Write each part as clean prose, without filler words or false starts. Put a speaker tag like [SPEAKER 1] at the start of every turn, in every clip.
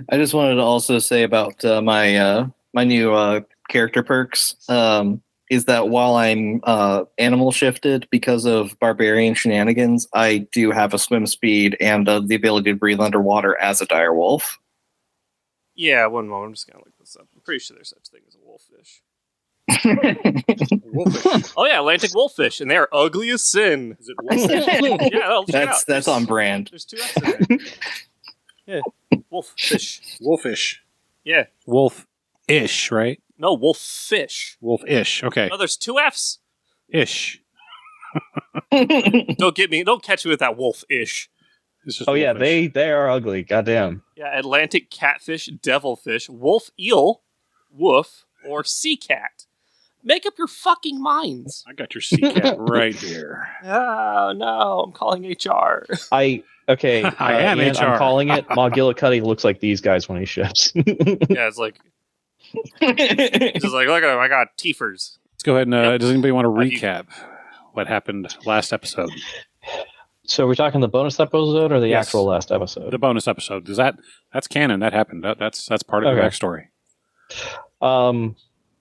[SPEAKER 1] I just wanted to also say about my new character perks. Is that while I'm animal shifted because of barbarian shenanigans, I do have a swim speed and the ability to breathe underwater as a dire wolf.
[SPEAKER 2] Yeah, one moment. I'm just going to look this up. I'm pretty sure there's such thing as a wolffish. Wolffish. Oh, yeah, Atlantic wolffish. And they are ugly as sin. Is it wolffish? Yeah,
[SPEAKER 1] that's on brand.
[SPEAKER 2] There's 2 F's in there. Yeah. Wolffish.
[SPEAKER 3] Wolfish.
[SPEAKER 2] Yeah.
[SPEAKER 3] Wolf-ish, right?
[SPEAKER 2] No, wolffish.
[SPEAKER 3] Wolf-ish, okay.
[SPEAKER 2] No, there's 2 F's.
[SPEAKER 3] Ish.
[SPEAKER 2] Don't catch me with that wolf-ish.
[SPEAKER 4] Oh, yeah, they are ugly. Goddamn.
[SPEAKER 2] Yeah, Atlantic catfish, devilfish, wolf eel, woof, or sea cat. Make up your fucking minds.
[SPEAKER 3] I got your sea cat right here.
[SPEAKER 2] Oh, no, I'm calling HR.
[SPEAKER 4] I am
[SPEAKER 3] HR.
[SPEAKER 4] I'm calling it. McGillicuddy looks like these guys when he shifts.
[SPEAKER 2] Yeah, it's like... It's just like, look at him, I got teefers.
[SPEAKER 3] Let's go ahead and, does anybody want to recap what happened last episode?
[SPEAKER 4] So we're talking the bonus episode or the actual last episode?
[SPEAKER 3] The bonus episode. Because that's canon. That happened. That's part of the backstory.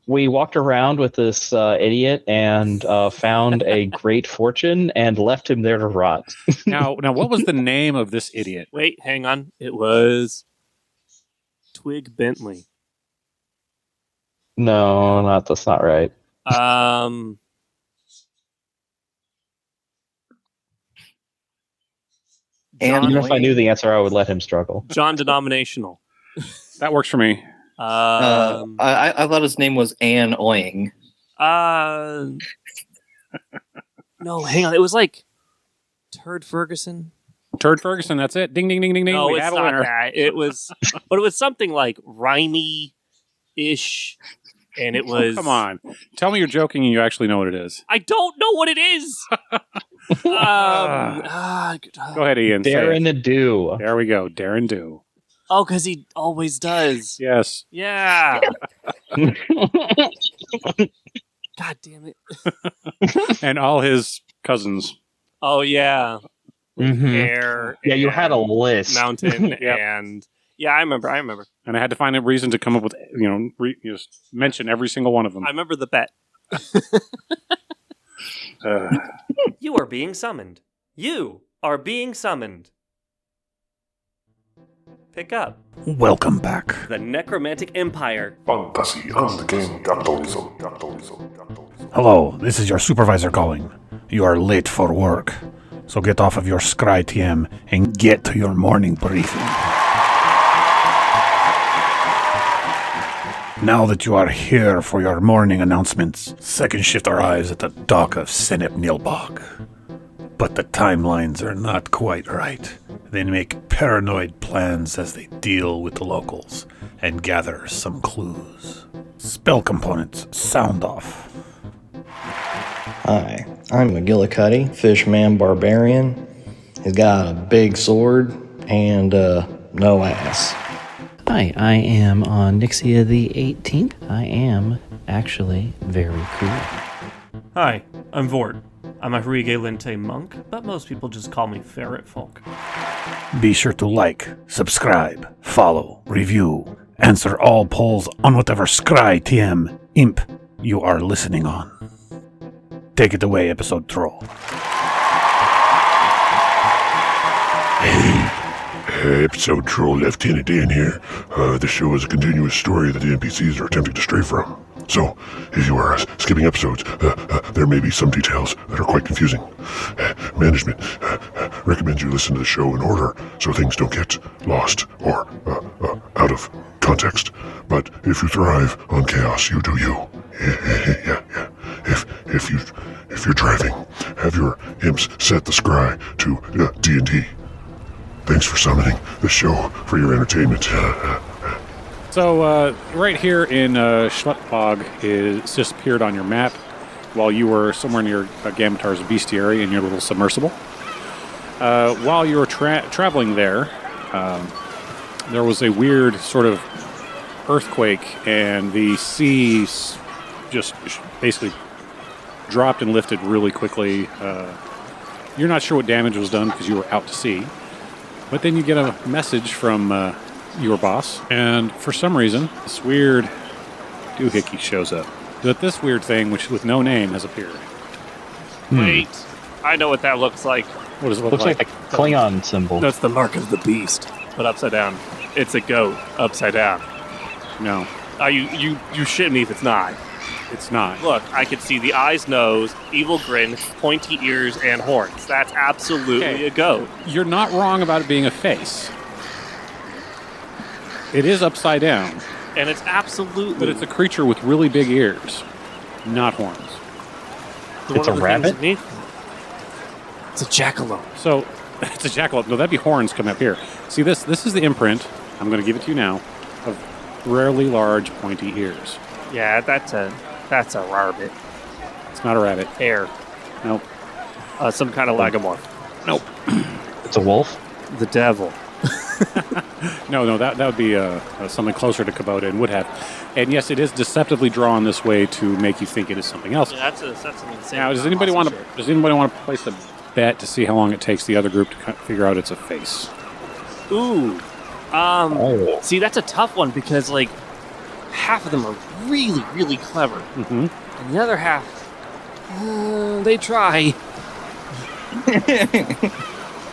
[SPEAKER 4] We walked around with this idiot and found a great fortune and left him there to rot.
[SPEAKER 3] Now, what was the name of this idiot?
[SPEAKER 2] Wait, hang on. It was Twig Bentley.
[SPEAKER 4] No, that's not right.
[SPEAKER 1] And
[SPEAKER 4] even if I knew the answer, I would let him struggle.
[SPEAKER 2] John Denominational.
[SPEAKER 3] That works for me.
[SPEAKER 1] I thought his name was Ann Oing.
[SPEAKER 2] No, hang on. It was like Turd Ferguson.
[SPEAKER 3] Turd Ferguson, that's it. Ding, ding, ding, ding, ding.
[SPEAKER 2] No,
[SPEAKER 3] we
[SPEAKER 2] it's
[SPEAKER 3] have a
[SPEAKER 2] not
[SPEAKER 3] winner.
[SPEAKER 2] that. It was, but it was something like rhymey-ish, and it was...
[SPEAKER 3] Oh, come on. Tell me you're joking and you actually know what it is.
[SPEAKER 2] I don't know what it is!
[SPEAKER 3] Go ahead, Ian.
[SPEAKER 4] Darren Do.
[SPEAKER 3] There we go. Darren Do.
[SPEAKER 2] Oh, because he always does.
[SPEAKER 3] Yes.
[SPEAKER 2] Yeah. God damn it.
[SPEAKER 3] And all his cousins.
[SPEAKER 2] Oh, yeah.
[SPEAKER 4] Mm-hmm.
[SPEAKER 2] Air.
[SPEAKER 4] Yeah, you had a list.
[SPEAKER 2] Mountain
[SPEAKER 3] Yep.
[SPEAKER 2] and... Yeah, I remember.
[SPEAKER 3] And I had to find a reason to come up with, just mention every single one of them.
[SPEAKER 2] I remember the bet.
[SPEAKER 5] You are being summoned. You are being summoned. Pick up.
[SPEAKER 6] Welcome back.
[SPEAKER 5] The Necromantic Empire.
[SPEAKER 7] Fantasy and game capitalism.
[SPEAKER 6] Hello, this is your supervisor calling. You are late for work, so get off of your scry TM and get to your morning briefing. Now that you are here for your morning announcements, second shift arrives at the dock of Senip Nilbog. But the timelines are not quite right. They make paranoid plans as they deal with the locals and gather some clues. Spell components sound off.
[SPEAKER 8] Hi, I'm McGillicuddy, Fishman Barbarian. He's got a big sword and no ass.
[SPEAKER 9] Hi, I am on Nixia the 18th. I am actually very cool.
[SPEAKER 10] Hi, I'm Vort. I'm a Hrige Lente monk, but most people just call me Ferret Folk.
[SPEAKER 6] Be sure to like, subscribe, follow, review, answer all polls on whatever Scry TM imp you are listening on. Take it away, episode troll.
[SPEAKER 7] Episode Troll Lieutenant Dan here. This show is a continuous story that the NPCs are attempting to stray from. So, if you are skipping episodes, there may be some details that are quite confusing. Management recommends you listen to the show in order so things don't get lost or out of context. But if you thrive on chaos, you do you. Yeah. If you're driving, have your imps set the scry to D&D. Thanks for summoning the show for your entertainment.
[SPEAKER 3] So, right here in Schluttbog is just appeared on your map while you were somewhere near Gamitar's bestiary in your little submersible. While you were traveling there, there was a weird sort of earthquake, and the sea just basically dropped and lifted really quickly. You're not sure what damage was done because you were out to sea. But then you get a message from your boss, and for some reason, this weird doohickey shows up. But this weird thing, which with no name, has appeared.
[SPEAKER 2] Wait, I know what that looks like.
[SPEAKER 3] What does it look
[SPEAKER 4] Looks like the Klingon symbol.
[SPEAKER 2] That's the mark of the beast, but upside down. It's a goat upside down.
[SPEAKER 3] No,
[SPEAKER 2] You shit me if it's not.
[SPEAKER 3] it's not.
[SPEAKER 2] Look, I can see the eyes, nose, evil grin, pointy ears, and horns. That's absolutely a goat.
[SPEAKER 3] You're not wrong about it being a face. It is upside down,
[SPEAKER 2] And it's absolutely...
[SPEAKER 3] but it's a creature with really big ears, not horns.
[SPEAKER 4] It's a rabbit?
[SPEAKER 2] It's a jackalope.
[SPEAKER 3] So, it's a jackalope. No, that'd be horns coming up here. See, this is the imprint, I'm going to give it to you now, of rarely large, pointy ears.
[SPEAKER 2] Yeah, that's a rabbit.
[SPEAKER 3] It's not a rabbit.
[SPEAKER 2] Hair.
[SPEAKER 3] Nope.
[SPEAKER 2] Some kind of lagomorph.
[SPEAKER 3] Nope.
[SPEAKER 4] It's a wolf?
[SPEAKER 2] The devil.
[SPEAKER 3] No, that would be something closer to Kubota and would have. And yes, it is deceptively drawn this way to make you think it is something else.
[SPEAKER 2] Yeah, that's an insane...
[SPEAKER 3] Now, does anybody want to place a bet to see how long it takes the other group to figure out it's a face?
[SPEAKER 2] Ooh. See, that's a tough one because, like, half of them are really, really clever.
[SPEAKER 3] Mm-hmm.
[SPEAKER 2] And the other half, they try.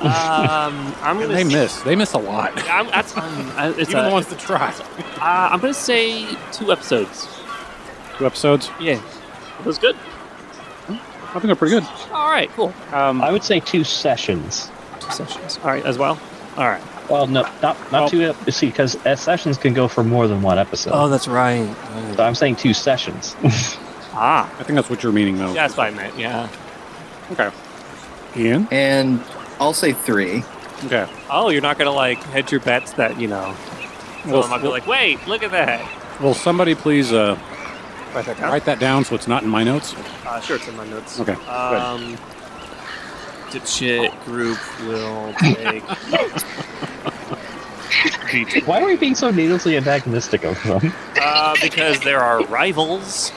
[SPEAKER 2] I'm gonna.
[SPEAKER 3] They miss. They miss a lot.
[SPEAKER 2] It's
[SPEAKER 3] Even the ones that try.
[SPEAKER 2] I'm gonna say 2 episodes.
[SPEAKER 3] 2 episodes?
[SPEAKER 2] Yeah, that was good.
[SPEAKER 3] I think they're pretty good.
[SPEAKER 2] All right, cool.
[SPEAKER 4] I would say 2 sessions.
[SPEAKER 2] 2 sessions. All right, as well. All right.
[SPEAKER 4] Well, no, not 2. See, because sessions can go for more than 1 episode.
[SPEAKER 2] Oh, that's right.
[SPEAKER 4] So I'm saying 2 sessions.
[SPEAKER 3] I think that's what you're meaning, though.
[SPEAKER 2] Yeah, that's what I meant. Yeah.
[SPEAKER 3] Okay. Ian?
[SPEAKER 1] And I'll say 3.
[SPEAKER 3] Okay.
[SPEAKER 2] Oh, you're not gonna like hedge your bets that
[SPEAKER 3] Well,
[SPEAKER 2] I'm not gonna like, wait, look at that.
[SPEAKER 3] Will somebody please
[SPEAKER 2] Write that down.
[SPEAKER 3] write that down so it's not in my notes?
[SPEAKER 2] Sure, it's in my notes.
[SPEAKER 3] Okay.
[SPEAKER 2] Dipshit group will take.
[SPEAKER 4] Why are we being so needlessly antagonistic of them?
[SPEAKER 2] Because there are rivals.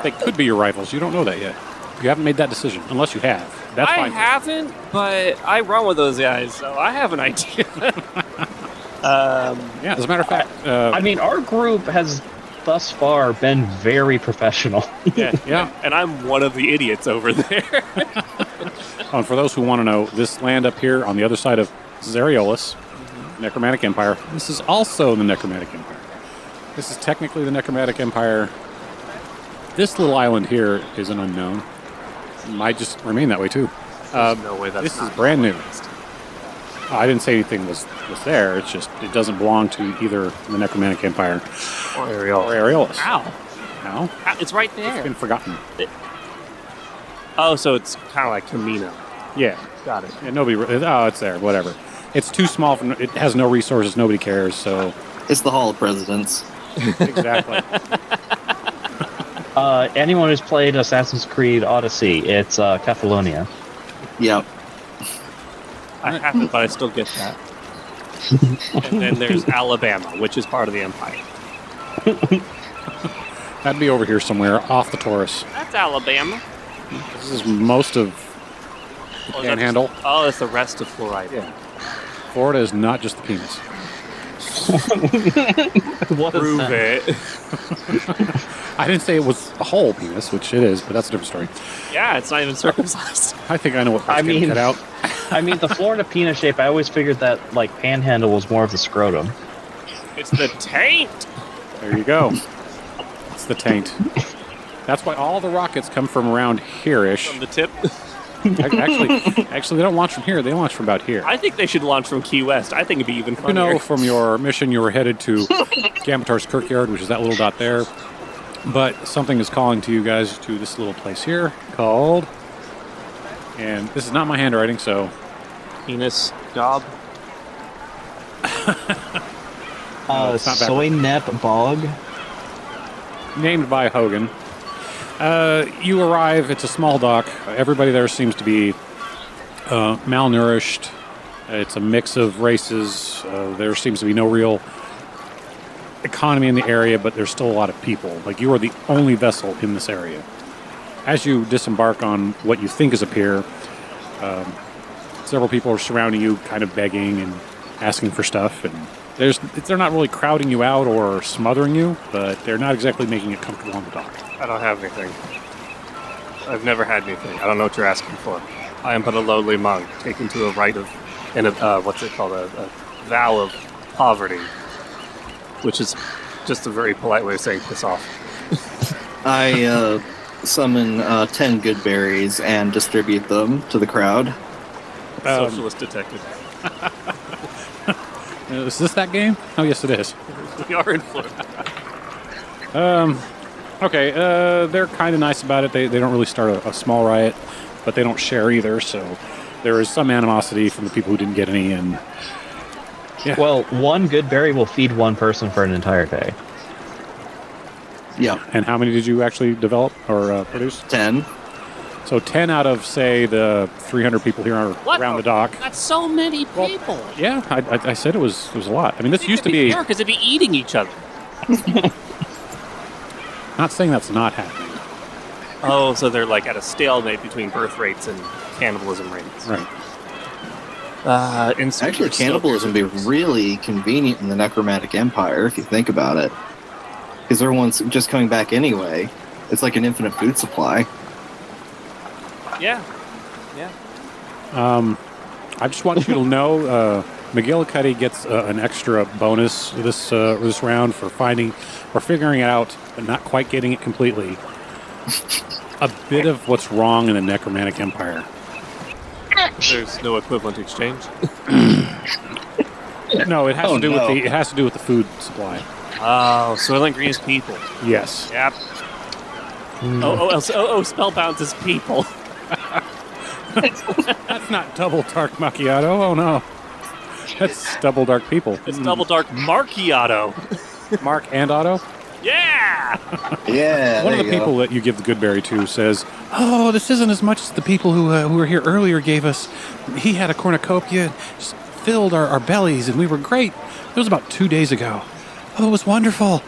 [SPEAKER 3] They could be your rivals. You don't know that yet. You haven't made that decision, unless you have. That's
[SPEAKER 2] I
[SPEAKER 3] fine.
[SPEAKER 2] haven't, but I run with those guys, so I have an idea.
[SPEAKER 3] Yeah, as a matter of fact,
[SPEAKER 4] I mean, our group has thus far been very professional.
[SPEAKER 3] yeah.
[SPEAKER 2] And I'm one of the idiots over there.
[SPEAKER 3] And for those who want to know, this land up here on the other side of Zariolus, Necromantic Empire, this is also the Necromantic Empire. This is technically the Necromantic Empire. This little island here is an unknown. Might just remain that way too.
[SPEAKER 2] No way that's
[SPEAKER 3] this is brand new. I didn't say anything was there. It's just it doesn't belong to either the Necromantic Empire
[SPEAKER 2] or
[SPEAKER 3] Areolus.
[SPEAKER 2] Ow.
[SPEAKER 3] No,
[SPEAKER 2] It's right there.
[SPEAKER 3] it's been forgotten.
[SPEAKER 2] Oh, so it's kind of like Camino.
[SPEAKER 3] Yeah,
[SPEAKER 2] Got it.
[SPEAKER 3] yeah. Nobody. Oh, it's there. Whatever. It's too small. It has no resources. Nobody cares. So
[SPEAKER 1] It's the Hall of Presidents.
[SPEAKER 3] exactly.
[SPEAKER 4] Anyone who's played Assassin's Creed Odyssey, it's Catalonia.
[SPEAKER 1] Yep.
[SPEAKER 2] I haven't, but I still get that. And then there's Alabama, which is part of the Empire.
[SPEAKER 3] That'd be over here somewhere, off the Taurus.
[SPEAKER 2] That's Alabama.
[SPEAKER 3] This is most of the Panhandle.
[SPEAKER 2] It's the rest of Florida.
[SPEAKER 3] Yeah. Florida is not just the penis.
[SPEAKER 2] Prove it.
[SPEAKER 3] I didn't say it was a whole penis, which it is, but that's a different story.
[SPEAKER 2] Yeah, it's not even circumcised.
[SPEAKER 3] I think I know what part's getting cut out.
[SPEAKER 4] I mean, the Florida penis shape, I always figured that, like, Panhandle was more of the scrotum.
[SPEAKER 2] It's the taint.
[SPEAKER 3] There you go. It's the taint. That's why all the rockets come from around here-ish.
[SPEAKER 2] From the tip.
[SPEAKER 3] Actually, they don't launch from here. They launch from about here.
[SPEAKER 2] I think they should launch from Key West. I think it'd be even funnier.
[SPEAKER 3] You know, from your mission, you were headed to Gamatar's Kirkyard, which is that little dot there. But something is calling to you guys to this little place here called... And this is not my handwriting, so...
[SPEAKER 2] Penis Gob.
[SPEAKER 4] Senip Bog.
[SPEAKER 3] Named by Hogan. You arrive, it's a small dock. Everybody there seems to be malnourished. It's a mix of races. There seems to be no real economy in the area, but there's still a lot of people. Like, you are the only vessel in this area. As you disembark on what you think is a pier, several people are surrounding you, kind of begging, and asking for stuff, and they're not really crowding you out or smothering you, but they're not exactly making it comfortable on the dock.
[SPEAKER 2] I don't have anything. I've never had anything. I don't know what you're asking for. I am but a lowly monk, taken to a rite of, what's it called, a vow of poverty, which is just a very polite way of saying piss off.
[SPEAKER 1] I summon 10 good berries and distribute them to the crowd.
[SPEAKER 2] Socialist detective.
[SPEAKER 3] Is this that game? Oh, yes, it is.
[SPEAKER 2] We are in Florida.
[SPEAKER 3] Okay, they're kind of nice about it. They don't really start a small riot, but they don't share either, so there is some animosity from the people who didn't get any, and yeah.
[SPEAKER 4] Well, one good berry will feed one person for an entire day.
[SPEAKER 1] Yeah.
[SPEAKER 3] And how many did you actually develop or produce?
[SPEAKER 1] 10.
[SPEAKER 3] So 10 out of, say, the 300 people here around the dock.
[SPEAKER 2] That's so many people.
[SPEAKER 3] Well, yeah, I said it was a lot. I mean, this used to be...
[SPEAKER 2] because they'd be eating each other.
[SPEAKER 3] Not saying that's not happening.
[SPEAKER 2] Oh, so they're like at a stalemate between birth rates and cannibalism rates.
[SPEAKER 3] Right.
[SPEAKER 1] Actually, cannibalism would be really convenient in the Necromantic Empire, if you think about it. Because everyone's just coming back anyway. It's like an infinite food supply.
[SPEAKER 2] Yeah.
[SPEAKER 3] I just want you to know, McGillicuddy gets an extra bonus this round for figuring it out, but not quite getting it completely. A bit of what's wrong in the Necromantic Empire.
[SPEAKER 2] There's no equivalent exchange.
[SPEAKER 3] No, it has to do with the food supply.
[SPEAKER 2] Oh, Soylent Green is people.
[SPEAKER 3] Yes.
[SPEAKER 2] Yep. Spellbound is people.
[SPEAKER 3] That's not double dark macchiato. Oh no, that's double dark people.
[SPEAKER 2] It's double dark macchiato.
[SPEAKER 3] Mark and Otto.
[SPEAKER 2] Yeah.
[SPEAKER 1] Yeah.
[SPEAKER 3] One of the people that you give the good berry to says, "Oh, this isn't as much as the people who were here earlier gave us. He had a cornucopia, just filled our bellies, and we were great. It was about 2 days ago. Oh, it was wonderful.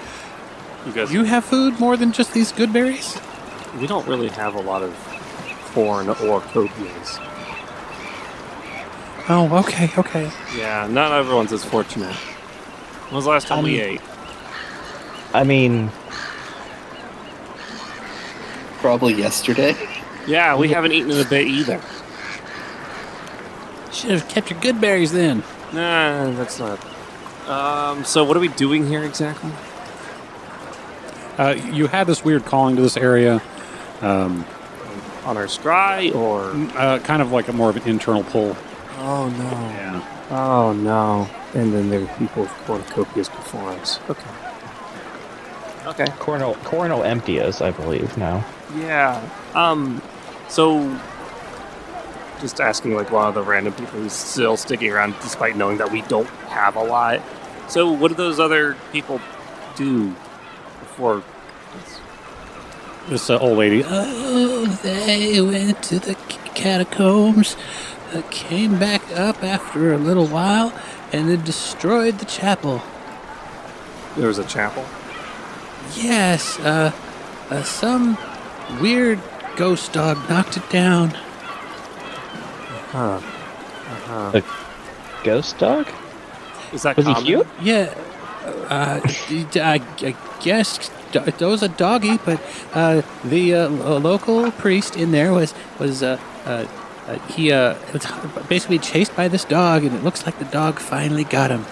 [SPEAKER 3] You have food more than just these good berries?
[SPEAKER 2] We don't really have a lot of corn or copias.
[SPEAKER 3] Oh, okay.
[SPEAKER 2] Yeah, not everyone's as fortunate. When was the last time we ate?
[SPEAKER 4] I mean...
[SPEAKER 1] Probably yesterday.
[SPEAKER 2] Yeah, we haven't eaten in a bit either.
[SPEAKER 3] Should have kept your good berries then.
[SPEAKER 2] Nah, that's not... so what are we doing here exactly?
[SPEAKER 3] You had this weird calling to this area.
[SPEAKER 2] On our scry, or...?
[SPEAKER 3] Kind of like more of an internal pull.
[SPEAKER 2] Oh, no.
[SPEAKER 3] Yeah.
[SPEAKER 2] Oh, no. And then there were people with cornucopias before us. Okay.
[SPEAKER 4] Corno emptias, I believe, now.
[SPEAKER 2] Yeah. So... Just asking, like, one of the random people who's still sticking around despite knowing that we don't have a lot. So what do those other people do before
[SPEAKER 3] this old lady?
[SPEAKER 11] Oh, they went to the catacombs, came back up after a little while, and then destroyed the chapel.
[SPEAKER 2] There was a chapel?
[SPEAKER 11] Yes, some weird ghost dog knocked it down.
[SPEAKER 4] A ghost dog?
[SPEAKER 2] Is that
[SPEAKER 4] Was
[SPEAKER 2] common?
[SPEAKER 4] he cute?
[SPEAKER 11] Yeah, I guess it was a doggy, but the local priest in there was basically chased by this dog, and it looks like the dog finally got him.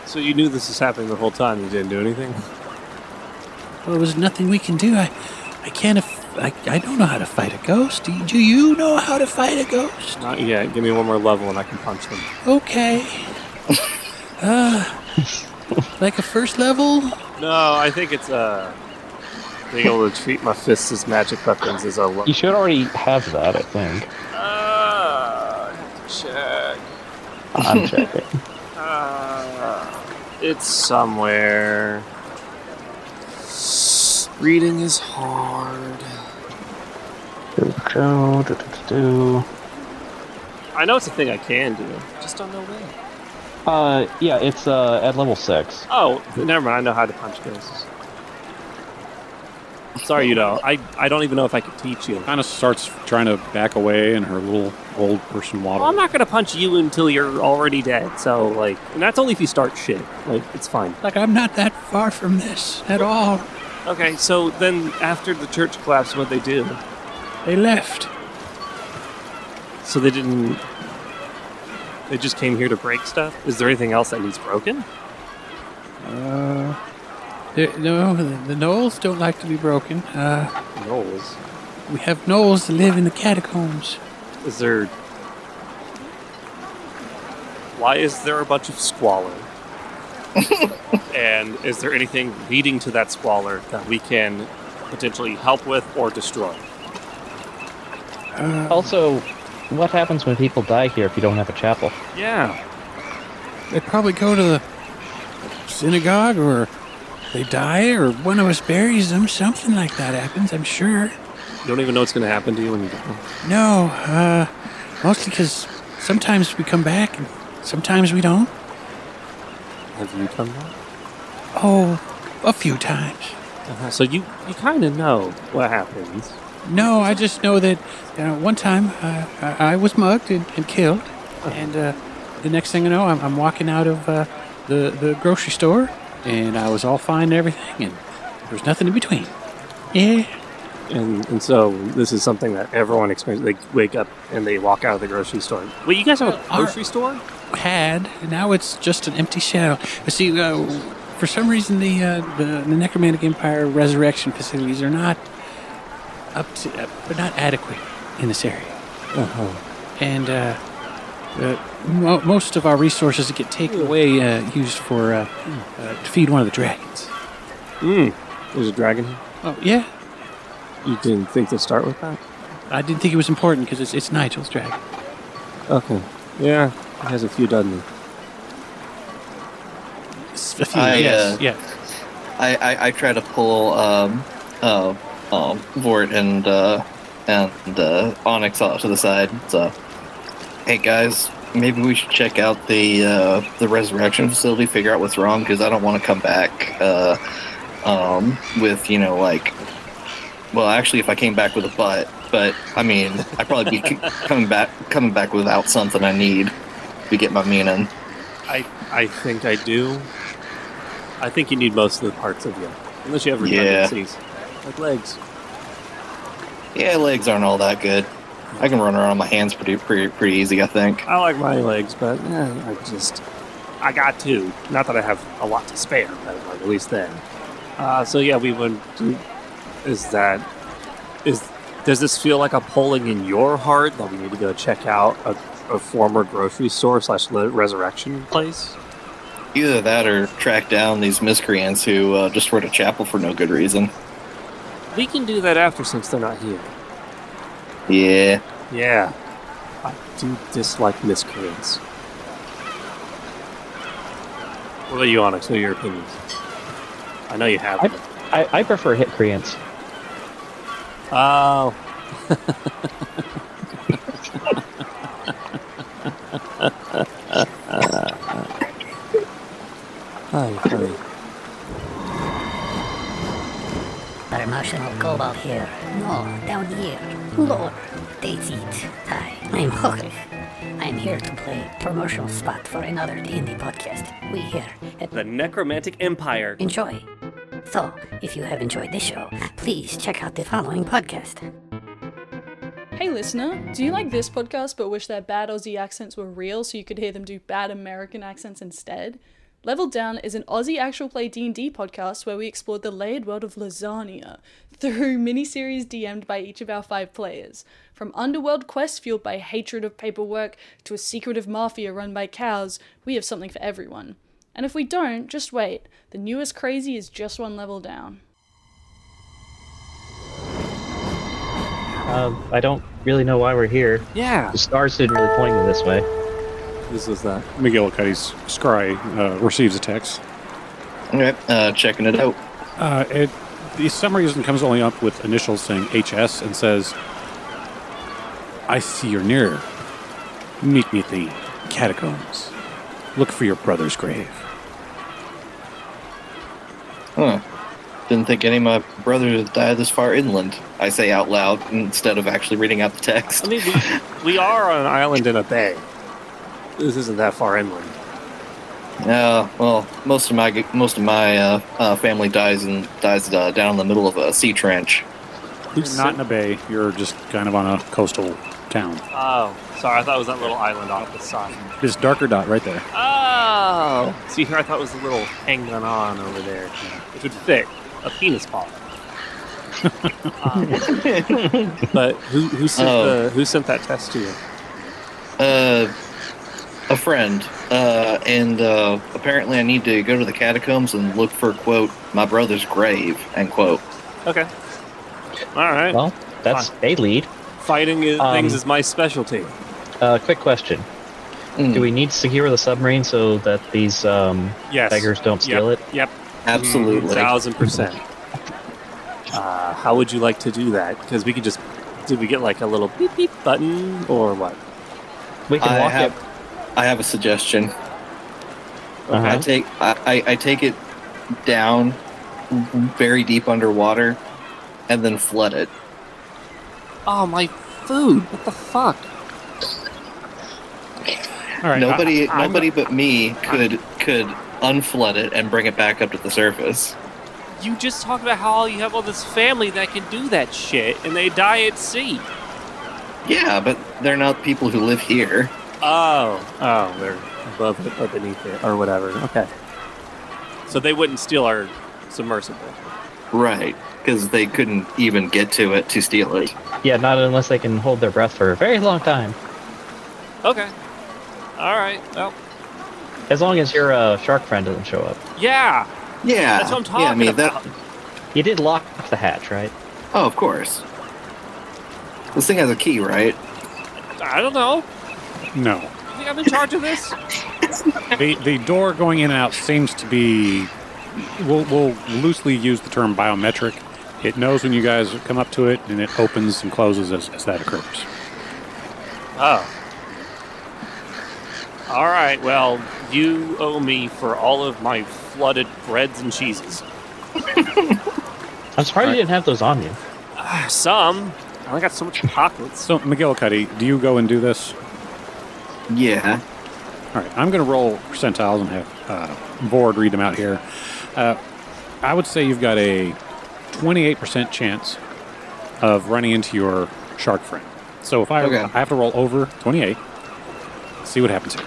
[SPEAKER 2] So you knew this was happening the whole time, you didn't do anything?
[SPEAKER 11] Well, there was nothing we can do. I don't know how to fight a ghost. Do you know how to fight a ghost?
[SPEAKER 2] Not yet. Give me one more level and I can punch them.
[SPEAKER 11] Okay. Like a first level?
[SPEAKER 2] No, I think it's being able to treat my fists as magic weapons is a level.
[SPEAKER 4] You should already have that, I think.
[SPEAKER 2] I have to check.
[SPEAKER 4] I'm checking.
[SPEAKER 2] It's somewhere. Reading is hard. I know it's a thing I can do. Just don't know when.
[SPEAKER 4] Yeah, it's at level 6.
[SPEAKER 2] Oh, never mind. I know how to punch ghosts. Sorry, I don't even know if I could teach you.
[SPEAKER 3] Kind of starts trying to back away in her little old person waddle.
[SPEAKER 2] Well, I'm not going to punch you until you're already dead. So, and that's only if you start shit. It's fine.
[SPEAKER 11] I'm not that far from this at all.
[SPEAKER 2] Okay, so then after the church collapsed, what'd they do?
[SPEAKER 11] They left.
[SPEAKER 2] So they didn't... They just came here to break stuff? Is there anything else that needs broken?
[SPEAKER 11] No, the gnolls don't like to be broken.
[SPEAKER 2] Gnolls?
[SPEAKER 11] We have gnolls that live in the catacombs.
[SPEAKER 2] Is there... Why is there a bunch of squalor? And is there anything leading to that squalor that we can potentially help with or destroy?
[SPEAKER 4] Also, what happens when people die here if you don't have a chapel?
[SPEAKER 2] Yeah.
[SPEAKER 11] They probably go to the synagogue, or they die, or one of us buries them. Something like that happens, I'm sure.
[SPEAKER 2] You don't even know what's going to happen to you when you die?
[SPEAKER 11] No, mostly because sometimes we come back and sometimes we don't.
[SPEAKER 2] Have you come back?
[SPEAKER 11] Oh, a few times.
[SPEAKER 2] So you kind of know what happens.
[SPEAKER 11] No, I just know that one time I was mugged and killed, and the next thing I know, I'm walking out of the grocery store, and I was all fine and everything, and there's nothing in between. Yeah.
[SPEAKER 2] And so this is something that everyone experiences. They wake up and they walk out of the grocery store. Wait, you guys have a grocery store?
[SPEAKER 11] Had, and now it's just an empty shell. But see, for some reason, the Necromantic Empire resurrection facilities are not they're not adequate in this area. And most of our resources get taken away, used for to feed one of the dragons.
[SPEAKER 2] There's a dragon here?
[SPEAKER 11] Oh, yeah.
[SPEAKER 2] You didn't think to start with that?
[SPEAKER 11] I didn't think it was important because it's Nigel's dragon.
[SPEAKER 2] Okay. Yeah, it has a few, doesn't it?
[SPEAKER 11] A few, yes. Yeah.
[SPEAKER 1] I try to pull Vort and Onyx off to the side. So, hey guys, maybe we should check out the resurrection facility, figure out what's wrong, because I don't want to come back with well, actually, if I came back with a butt, but I mean, I'd probably be coming back without something I need to get my meaning.
[SPEAKER 2] I think I do. I think you need most of the parts of you, unless you have redundancies, like legs.
[SPEAKER 1] Yeah, legs aren't all that good. I can run around on my hands pretty easy, I think.
[SPEAKER 2] I like my legs, but I got two. Not that I have a lot to spare, but at least then. So yeah, we would do. Does this feel like a pulling in your heart that we need to go check out a former grocery store / resurrection place?
[SPEAKER 1] Either that or track down these miscreants who destroyed a chapel for no good reason.
[SPEAKER 2] We can do that after, since they're not here.
[SPEAKER 1] Yeah.
[SPEAKER 2] Yeah. I do dislike miscreants. What about you, Onyx? What are your opinions? I know you have them.
[SPEAKER 4] I prefer hit creants.
[SPEAKER 2] Oh. Hi.
[SPEAKER 12] Our emotional cobalt here. No, down here. Lord, that's it. Hi, I'm Jorge. I'm here to play promotional spot for another D&D podcast. We here at
[SPEAKER 5] the Necromantic Empire.
[SPEAKER 12] Enjoy. So, if you have enjoyed this show, please check out the following podcast.
[SPEAKER 13] Hey listener, do you like this podcast but wish their bad Aussie accents were real so you could hear them do bad American accents instead? Level Down is an Aussie actual play D&D podcast where we explored the layered world of lasagna through miniseries DM'd by each of our 5 players. From underworld quests fueled by hatred of paperwork to a secretive mafia run by cows, we have something for everyone. And if we don't, just wait. The newest crazy is just one level down.
[SPEAKER 4] I don't really know why we're here.
[SPEAKER 2] Yeah.
[SPEAKER 4] The stars didn't really point me this way.
[SPEAKER 2] This is that.
[SPEAKER 3] McGillicuddy's scry receives a text.
[SPEAKER 1] Okay, checking it out.
[SPEAKER 3] The some reason comes only up with initials saying HS and says, I see you're near. Meet me at the catacombs. Look for your brother's grave.
[SPEAKER 1] Huh. Didn't think any of my brothers would die this far inland. I say out loud instead of actually reading out the text.
[SPEAKER 2] I mean, we are on an island in a bay. This isn't that far inland.
[SPEAKER 1] Well, most of my family dies down in the middle of a sea trench.
[SPEAKER 3] You're not in a bay. You're just kind of on a coastal town.
[SPEAKER 2] Oh, sorry. I thought it was that little island off the side.
[SPEAKER 3] This darker dot right there.
[SPEAKER 2] Oh! See, here I thought it was a little hanging on over there, which would fit a penis ball. But who sent that test to you?
[SPEAKER 1] A friend. And apparently I need to go to the catacombs and look for, quote, my brother's grave, end quote.
[SPEAKER 2] Okay. All right.
[SPEAKER 4] Well, that's a lead.
[SPEAKER 2] Fighting things is my specialty.
[SPEAKER 4] Quick question. Do we need to secure the submarine so that these
[SPEAKER 2] yes.
[SPEAKER 4] beggars don't steal it?
[SPEAKER 2] Yep.
[SPEAKER 1] Absolutely.
[SPEAKER 2] 1,000%. How would you like to do that? Because we could just... Did we get like a little beep beep button or what?
[SPEAKER 4] We can walk it.
[SPEAKER 1] I have a suggestion.
[SPEAKER 2] Okay.
[SPEAKER 1] I take it down very deep underwater and then flood it.
[SPEAKER 2] Oh, my food! What the fuck?
[SPEAKER 3] All right.
[SPEAKER 1] Nobody but me could unflood it and bring it back up to the surface.
[SPEAKER 2] You just talked about how you have all this family that can do that shit, and they die at sea.
[SPEAKER 1] Yeah, but they're not people who live here.
[SPEAKER 2] Oh, they're above it or beneath it or whatever. Okay. So they wouldn't steal our submersible.
[SPEAKER 1] Right, because they couldn't even get to it to steal it.
[SPEAKER 4] Yeah, not unless they can hold their breath for a very long time.
[SPEAKER 2] Okay. All right. Well.
[SPEAKER 4] As long as your shark friend doesn't show up.
[SPEAKER 2] Yeah.
[SPEAKER 1] Yeah.
[SPEAKER 2] That's what I'm talking about.
[SPEAKER 4] You did lock the hatch, right?
[SPEAKER 1] Oh, of course. This thing has a key, right?
[SPEAKER 2] I don't know.
[SPEAKER 3] No.
[SPEAKER 2] You think I'm in charge of this?
[SPEAKER 3] The door going in and out seems to be... We'll loosely use the term biometric. It knows when you guys come up to it, and it opens and closes as that occurs.
[SPEAKER 2] Oh. All right, well, you owe me for all of my flooded breads and cheeses.
[SPEAKER 4] I'm surprised you didn't have those on you.
[SPEAKER 2] Some. I only got so much pockets.
[SPEAKER 3] So, McGillicuddy, do you go and do this?
[SPEAKER 1] Yeah.
[SPEAKER 3] All right, I'm going to roll percentiles and have Vord read them out here. I would say you've got a 28% chance of running into your shark friend. So if I have to roll over 28, see what happens here.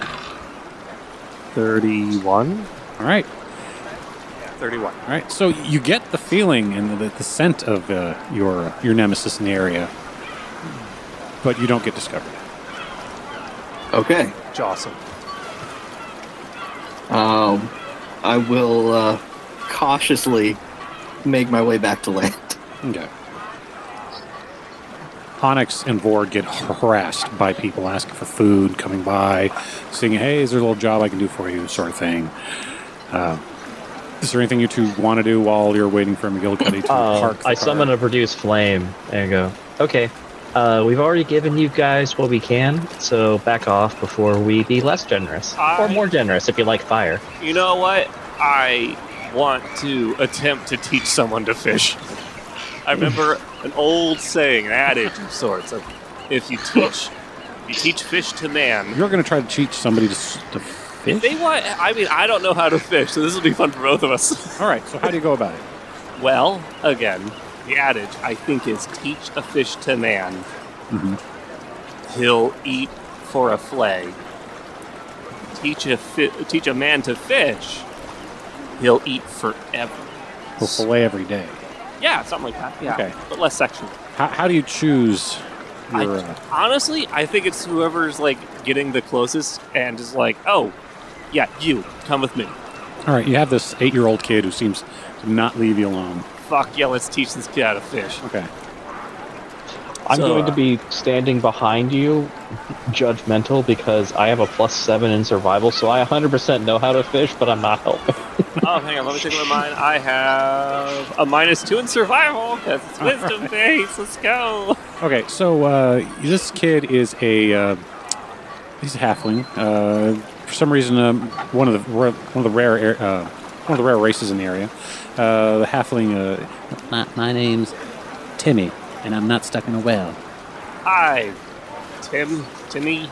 [SPEAKER 2] 31.
[SPEAKER 3] All right.
[SPEAKER 2] 31.
[SPEAKER 3] All right. So you get the feeling and the scent of your nemesis in the area, but you don't get discovered.
[SPEAKER 1] Okay.
[SPEAKER 2] It's awesome.
[SPEAKER 1] I will cautiously make my way back to land.
[SPEAKER 3] Okay. Onyx and Vord get harassed by people asking for food, coming by, saying, hey, is there a little job I can do for you, sort of thing. Is there anything you two want to do while you're waiting for McGillicuddy to park the car?
[SPEAKER 4] I summon a produce flame and go, okay, we've already given you guys what we can, so back off before we be less generous. Or more generous if you like fire.
[SPEAKER 2] You know what? I want to attempt to teach someone to fish. I remember an old saying, an adage of sorts, of if you teach fish to man.
[SPEAKER 3] You're going to try to teach somebody to fish?
[SPEAKER 2] I don't know how to fish, so this will be fun for both of us.
[SPEAKER 3] All right, so how do you go about it?
[SPEAKER 2] Well, again, the adage, I think, is teach a fish to man.
[SPEAKER 3] Mm-hmm.
[SPEAKER 2] He'll eat for a flay. Teach a man to fish. He'll eat forever.
[SPEAKER 3] He'll fillet every day.
[SPEAKER 2] Yeah, something like that. Yeah,
[SPEAKER 3] okay.
[SPEAKER 2] But less sexual.
[SPEAKER 3] How do you choose your...
[SPEAKER 2] Honestly, I think it's whoever's, getting the closest and is like, oh, yeah, you, come with me.
[SPEAKER 3] All right, you have this 8-year-old kid who seems to not leave you alone.
[SPEAKER 2] Fuck yeah, let's teach this kid how to fish.
[SPEAKER 3] Okay.
[SPEAKER 4] I'm going to be standing behind you, judgmental, because I have a +7 in survival, so I 100% know how to fish, but I'm not helping.
[SPEAKER 2] Oh, hang on, let me take a look at mine. I have a -2 in survival, because it's wisdom based. Let's go.
[SPEAKER 3] Okay, so this kid is he's a halfling. For some reason, one of the rare one of the rare races in the area. The halfling.
[SPEAKER 11] My name's Timmy, and I'm not stuck in a well.
[SPEAKER 2] Hi, Timmy.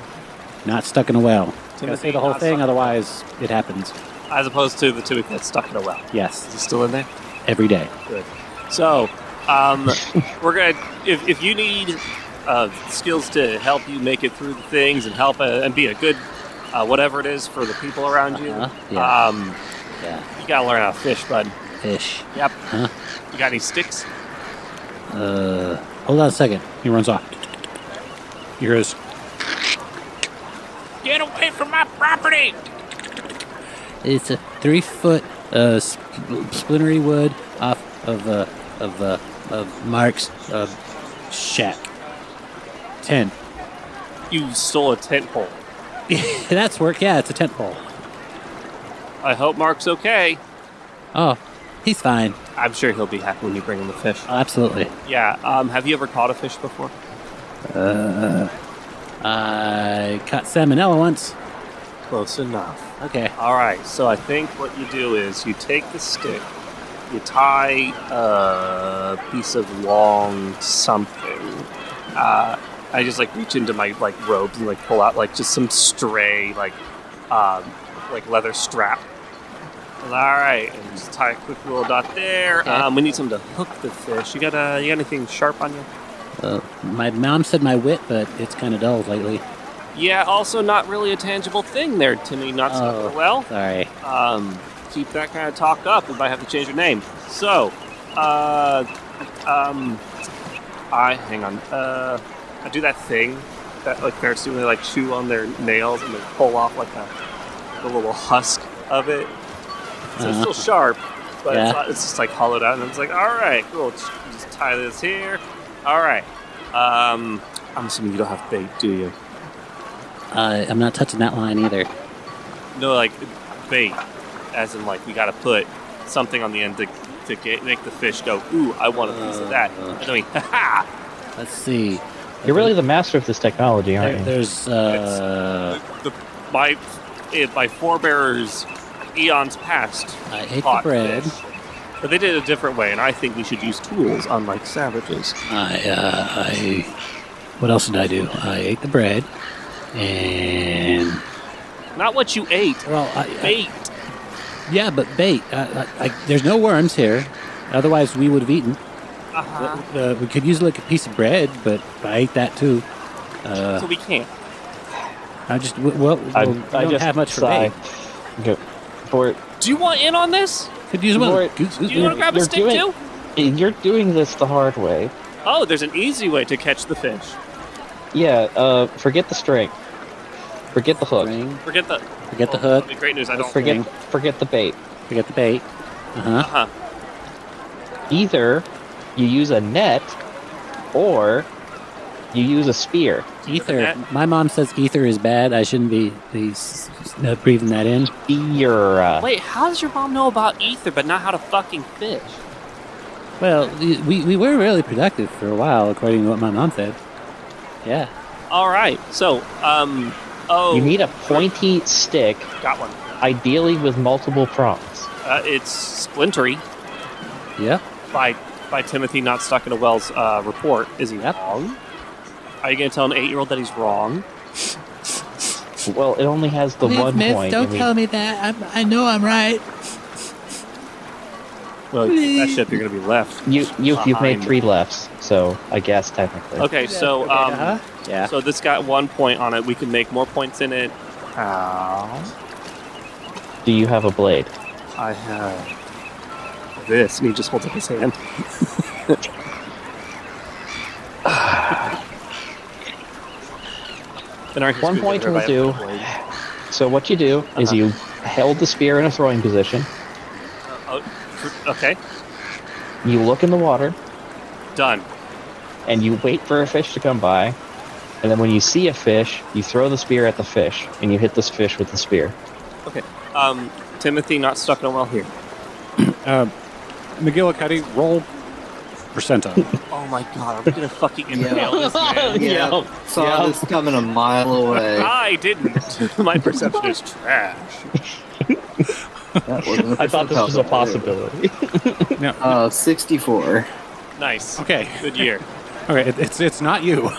[SPEAKER 3] Not stuck in a well.
[SPEAKER 2] Timothy,
[SPEAKER 3] Gotta say the whole
[SPEAKER 2] not
[SPEAKER 3] thing,
[SPEAKER 2] stuck-
[SPEAKER 3] otherwise it happens.
[SPEAKER 2] As opposed to the Timmy that's stuck in a well.
[SPEAKER 3] Yes.
[SPEAKER 2] Is he still in there?
[SPEAKER 3] Every day.
[SPEAKER 2] Good. So, we're gonna. If you need skills to help you make it through the things and help and be a good whatever it is for the people around you,
[SPEAKER 11] Yeah.
[SPEAKER 2] you gotta learn how to fish, bud.
[SPEAKER 11] Fish.
[SPEAKER 2] Yep.
[SPEAKER 11] Huh?
[SPEAKER 2] You got any sticks?
[SPEAKER 11] Hold on a second.
[SPEAKER 3] He runs off. Here is.
[SPEAKER 2] Get away from my property!
[SPEAKER 11] It's a 3-foot splintery wood off of Mark's shack. 10.
[SPEAKER 2] You stole a tent pole.
[SPEAKER 11] That's work. Yeah, it's a tent pole.
[SPEAKER 2] I hope Mark's okay.
[SPEAKER 11] Oh, he's fine.
[SPEAKER 2] I'm sure he'll be happy when you bring him the fish.
[SPEAKER 11] Oh, absolutely.
[SPEAKER 2] Yeah. Have you ever caught a fish before?
[SPEAKER 11] I caught salmonella once.
[SPEAKER 2] Close enough.
[SPEAKER 11] Okay.
[SPEAKER 2] All right. So I think what you do is you take the stick, you tie a piece of long something. I just reach into my robes and pull out just some stray leather strap. All right, and just tie a quick little dot there.
[SPEAKER 11] Okay.
[SPEAKER 2] We need something to hook the fish. You got anything sharp on you?
[SPEAKER 11] My mom said my wit, but it's kind of dull lately.
[SPEAKER 2] Yeah. Also, not really a tangible thing there, Timmy. Not so well.
[SPEAKER 11] Sorry.
[SPEAKER 2] Keep that kind of talk up. We might have to change your name. So, hang on. I do that thing that ferrets do when they chew on their nails and they pull off the little husk of it. So it's still sharp, but it's just hollowed out, and it's all right, cool. Just tie this here. All right. I'm assuming you don't have bait, do you?
[SPEAKER 11] I'm not touching that line either.
[SPEAKER 2] No, bait, as in we got to put something on the end to make the fish go, ooh, I want a piece of that. I mean, ha-ha!
[SPEAKER 11] Let's see.
[SPEAKER 4] You're really the master of this technology, aren't you?
[SPEAKER 11] There's
[SPEAKER 2] my forebears, eons past,
[SPEAKER 11] I ate the
[SPEAKER 2] caught
[SPEAKER 11] bread.
[SPEAKER 2] fish, but they did it a different way, and I think we should use tools, unlike savages.
[SPEAKER 11] What else did I do? I ate the bread, and
[SPEAKER 2] Not what you ate.
[SPEAKER 11] Well,
[SPEAKER 2] bait.
[SPEAKER 11] Yeah, but bait. There's no worms here. Otherwise, we would have eaten. We could use a piece of bread, but I ate that too.
[SPEAKER 2] So we can't.
[SPEAKER 11] I don't have much for bait.
[SPEAKER 2] Do you want in on this?
[SPEAKER 11] Could use one.
[SPEAKER 2] Do you want to grab a stick too?
[SPEAKER 4] You're doing this the hard way.
[SPEAKER 2] Oh, there's an easy way to catch the fish.
[SPEAKER 4] Yeah, forget the string. Forget the hook.
[SPEAKER 2] Forget the
[SPEAKER 11] hook.
[SPEAKER 2] That'd be great news. I don't
[SPEAKER 4] forget the bait.
[SPEAKER 11] Forget the bait.
[SPEAKER 4] Either you use a net or you use a spear.
[SPEAKER 11] Ether. My mom says ether is bad. I shouldn't be breathing that in.
[SPEAKER 4] Spear.
[SPEAKER 2] Wait, how does your mom know about ether but not how to fucking fish?
[SPEAKER 11] Well, we were really productive for a while, according to what my mom said. Yeah.
[SPEAKER 2] All right. So,
[SPEAKER 4] you need a pointy stick.
[SPEAKER 2] Got one.
[SPEAKER 4] Ideally with multiple prongs.
[SPEAKER 2] It's splintery.
[SPEAKER 11] Yeah.
[SPEAKER 2] By Timothy not stuck in a well's report. Is he wrong? Are you going to tell an 8-year-old that he's wrong?
[SPEAKER 4] Well, it only has the
[SPEAKER 11] Please,
[SPEAKER 4] one
[SPEAKER 11] miss,
[SPEAKER 4] point.
[SPEAKER 11] Don't tell me that. I know I'm right.
[SPEAKER 2] Well, that ship, you're going to be left.
[SPEAKER 4] You've made 3 lefts, so I guess technically.
[SPEAKER 2] Okay, so
[SPEAKER 11] yeah.
[SPEAKER 2] So this got 1 point on it. We can make more points in it. How?
[SPEAKER 4] Do you have a blade?
[SPEAKER 2] I have this, and he just holds up his hand.
[SPEAKER 4] One point will do. So what you do is you held the spear in a throwing position.
[SPEAKER 2] Okay.
[SPEAKER 4] You look in the water.
[SPEAKER 2] Done.
[SPEAKER 4] And you wait for a fish to come by. And then when you see a fish, you throw the spear at the fish, and you hit this fish with the spear.
[SPEAKER 2] Okay. Timothy not stuck in a well here.
[SPEAKER 3] McGillicuddy, roll percentile.
[SPEAKER 2] Oh my god, I'm gonna fucking inhale this man.
[SPEAKER 1] Saw this coming a mile away.
[SPEAKER 2] I didn't. My perception is trash.
[SPEAKER 4] I thought this was a possibility.
[SPEAKER 1] 64.
[SPEAKER 2] Nice.
[SPEAKER 3] Okay.
[SPEAKER 2] Good year.
[SPEAKER 3] Okay, it's not you.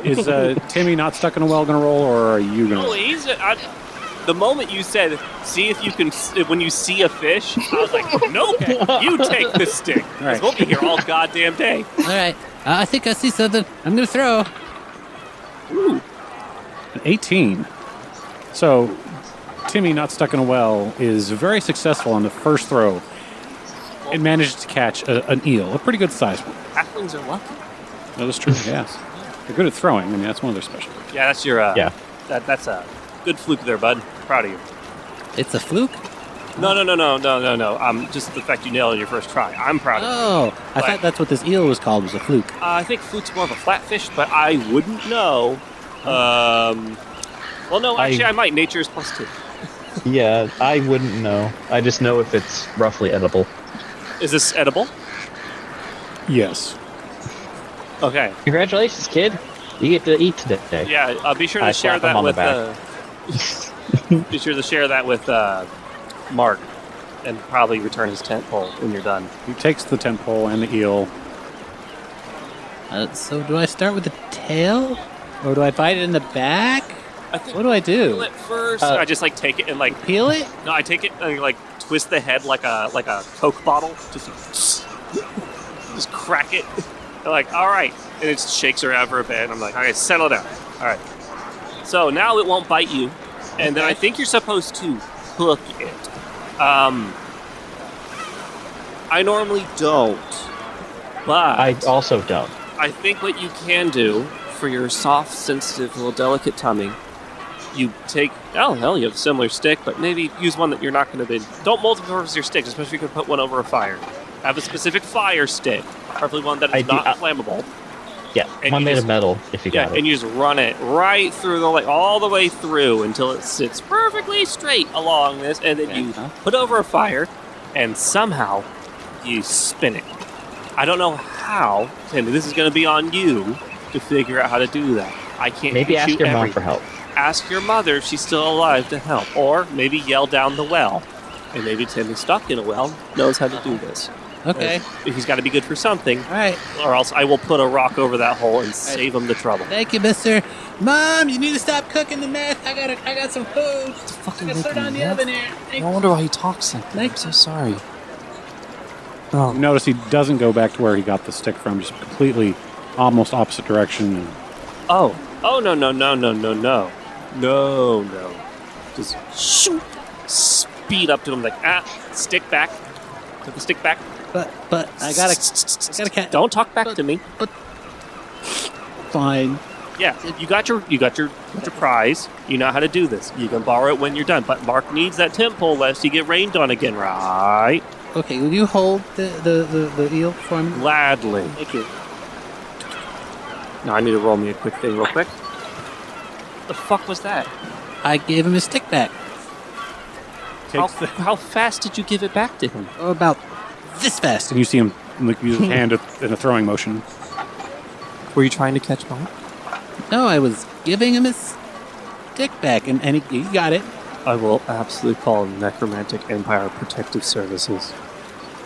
[SPEAKER 3] is Timmy not stuck in a well gonna roll, or are you gonna?
[SPEAKER 2] No, he's. The moment you said, "See if you can," when you see a fish, I was like, "Nope, you take the stick."
[SPEAKER 3] All right.
[SPEAKER 2] We'll be here all goddamn day.
[SPEAKER 11] All right. I think I see something. I'm going to throw.
[SPEAKER 2] Ooh.
[SPEAKER 3] An 18. So, Timmy, not stuck in a well, is very successful on the first throw. It managed to catch an eel, a pretty good sized one.
[SPEAKER 2] Halflings are lucky.
[SPEAKER 3] That is true. Yes, they're good at throwing. I mean, that's one of their specialties.
[SPEAKER 2] Yeah, that's your.
[SPEAKER 4] Yeah.
[SPEAKER 2] That's a good fluke there, bud. Proud of you.
[SPEAKER 11] It's a fluke?
[SPEAKER 2] No. Just the fact you nailed it your first try. I'm proud of you.
[SPEAKER 11] Oh, I thought that's what this eel was called, was a fluke.
[SPEAKER 2] I think fluke's more of a flatfish, but I wouldn't know. Well, no, actually, I might. Nature is +2.
[SPEAKER 4] Yeah, I wouldn't know. I just know if it's roughly edible.
[SPEAKER 2] Is this edible?
[SPEAKER 3] Yes.
[SPEAKER 2] Okay.
[SPEAKER 4] Congratulations, kid. You get to eat today.
[SPEAKER 2] Yeah, be sure to share
[SPEAKER 4] slap him
[SPEAKER 2] that
[SPEAKER 4] on the
[SPEAKER 2] with.
[SPEAKER 4] back.
[SPEAKER 2] Be sure to share that with Mark, and probably return his tent pole when you're done.
[SPEAKER 3] He takes the tent pole and the eel.
[SPEAKER 11] So do I start with the tail? Or do I bite it in the back? What do I do?
[SPEAKER 2] Peel it first. I just take it and
[SPEAKER 11] peel it.
[SPEAKER 2] No, I take it and twist the head like a Coke bottle. Just crack it. They're like, all right, and it shakes around for a bit. And I'm like, all right, settle down. All right. So now it won't bite you, and then I think you're supposed to hook it. I normally don't, but
[SPEAKER 4] I also don't.
[SPEAKER 2] I think what you can do for your soft, sensitive, little delicate tummy, you take, you have a similar stick, but maybe use one that you're not going to be. Don't multi-purpose your sticks, especially if you can put one over a fire. Have a specific fire stick, preferably one that is not flammable.
[SPEAKER 4] Yeah,
[SPEAKER 2] and
[SPEAKER 4] one made of metal, if you got it.
[SPEAKER 2] And you just run it right through all the way through until it sits perfectly straight along this, and then you put over a fire, and somehow you spin it. I don't know how, Timmy. This is going to be on you to figure out how to do that. I can't.
[SPEAKER 4] Maybe ask your mom for help.
[SPEAKER 2] Ask your mother if she's still alive to help, or maybe yell down the well, and maybe Timmy stuck in a well knows how to do this.
[SPEAKER 11] Okay.
[SPEAKER 2] He's got to be good for something. All
[SPEAKER 11] right.
[SPEAKER 2] Or else I will put a rock over that hole and save him the trouble.
[SPEAKER 11] Thank you, mister. Mom, you need to stop cooking the meth. I got some food. I got put it on the oven here.
[SPEAKER 2] No wonder why he talks like that. I'm so sorry.
[SPEAKER 3] You notice he doesn't go back to where he got the stick from, just completely almost opposite direction. And
[SPEAKER 2] Oh, no. Just shoot. Speed up to him stick back. Put the stick back.
[SPEAKER 11] But I gotta catch.
[SPEAKER 2] Don't talk back to me.
[SPEAKER 11] But fine.
[SPEAKER 2] Yeah, you got your prize. You know how to do this. You can borrow it when you're done. But Mark needs that tent pole lest he get rained on again, right?
[SPEAKER 11] Okay, will you hold the eel for me?
[SPEAKER 2] Gladly.
[SPEAKER 11] Thank you.
[SPEAKER 2] Now I need to roll me a quick thing real quick. What the fuck was that?
[SPEAKER 11] I gave him his stick back.
[SPEAKER 2] How fast did you give it back to him?
[SPEAKER 11] Oh, about this fast.
[SPEAKER 3] And you see him use his hand in a throwing motion.
[SPEAKER 2] Were you trying to catch mine?
[SPEAKER 11] No, I was giving him his stick back, and he got it.
[SPEAKER 2] I will absolutely call Necromantic Empire Protective Services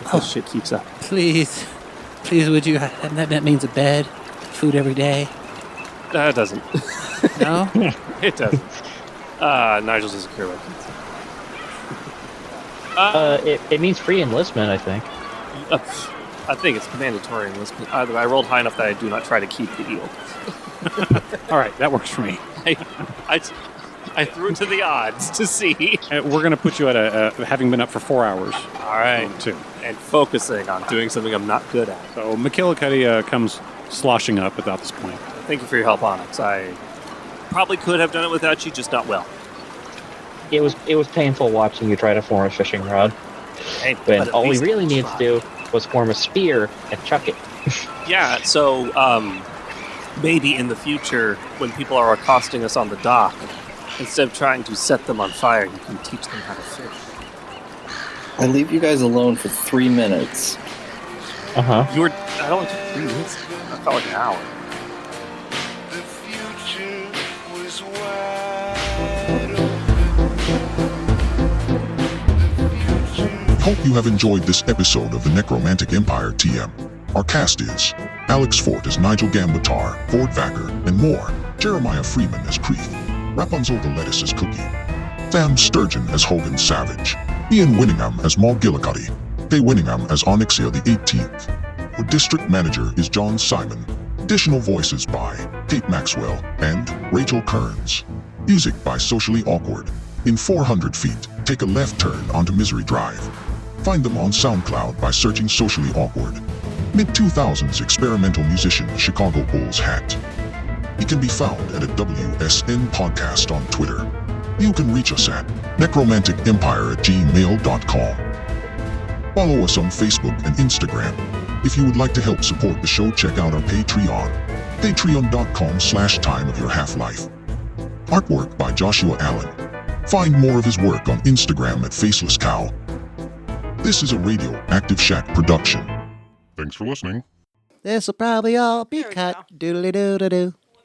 [SPEAKER 2] if this shit keeps up.
[SPEAKER 11] Please, would you? That means a bed, food every day.
[SPEAKER 2] It doesn't.
[SPEAKER 11] No?
[SPEAKER 2] It doesn't. Nigel's doesn't care about kids.
[SPEAKER 4] It means free enlistment, I think.
[SPEAKER 2] I think it's mandatory enlistment. Either I rolled high enough that I do not try to keep the eel.
[SPEAKER 3] All right, that works for me.
[SPEAKER 2] I threw it to the odds to see.
[SPEAKER 3] We're going to put you at having been up for 4 hours.
[SPEAKER 2] All right.
[SPEAKER 3] Too.
[SPEAKER 2] And focusing on doing something I'm not good at.
[SPEAKER 3] So McKillicuddy comes sloshing up about this point.
[SPEAKER 2] Thank you for your help, Onyx. I probably could have done it without you, just not well.
[SPEAKER 4] It was painful watching you try to form a fishing rod.
[SPEAKER 2] Hey,
[SPEAKER 4] when all we really needed to do was form a spear and chuck it.
[SPEAKER 2] Yeah, so maybe in the future, when people are accosting us on the dock, instead of trying to set them on fire, you can teach them how to fish.
[SPEAKER 1] I leave you guys alone for 3 minutes.
[SPEAKER 4] Uh-huh.
[SPEAKER 2] That only took 3 minutes. That felt like an hour.
[SPEAKER 14] Hope you have enjoyed this episode of the Necromantic Empire TM. Our cast is Alex Fort as Nigel Gambatar, Ford Vacker, and more. Jeremiah Freeman as Creeth. Rapunzel the Lettuce as Cookie. Sam Sturgeon as Hogan Savage. Ian Winningham as Maul Gillicuddy. Faye Winningham as Onyxia the 18th. Our district manager is John Simon. Additional voices by Kate Maxwell and Rachel Kearns. Music by Socially Awkward. In 400 feet, take a left turn onto Misery Drive. Find them on SoundCloud by searching Socially Awkward. Mid-2000s experimental musician Chicago Bulls hat. He can be found at a WSN podcast on Twitter. You can reach us at necromanticempire@gmail.com. Follow us on Facebook and Instagram. If you would like to help support the show, check out our Patreon. Patreon.com/Time of Your Half-Life. Artwork by Joshua Allen. Find more of his work on Instagram at Faceless Cow. This is a Radioactive Shack production.
[SPEAKER 7] Thanks for listening.
[SPEAKER 15] This'll probably all be cut. Doodly-doo-doo-doo.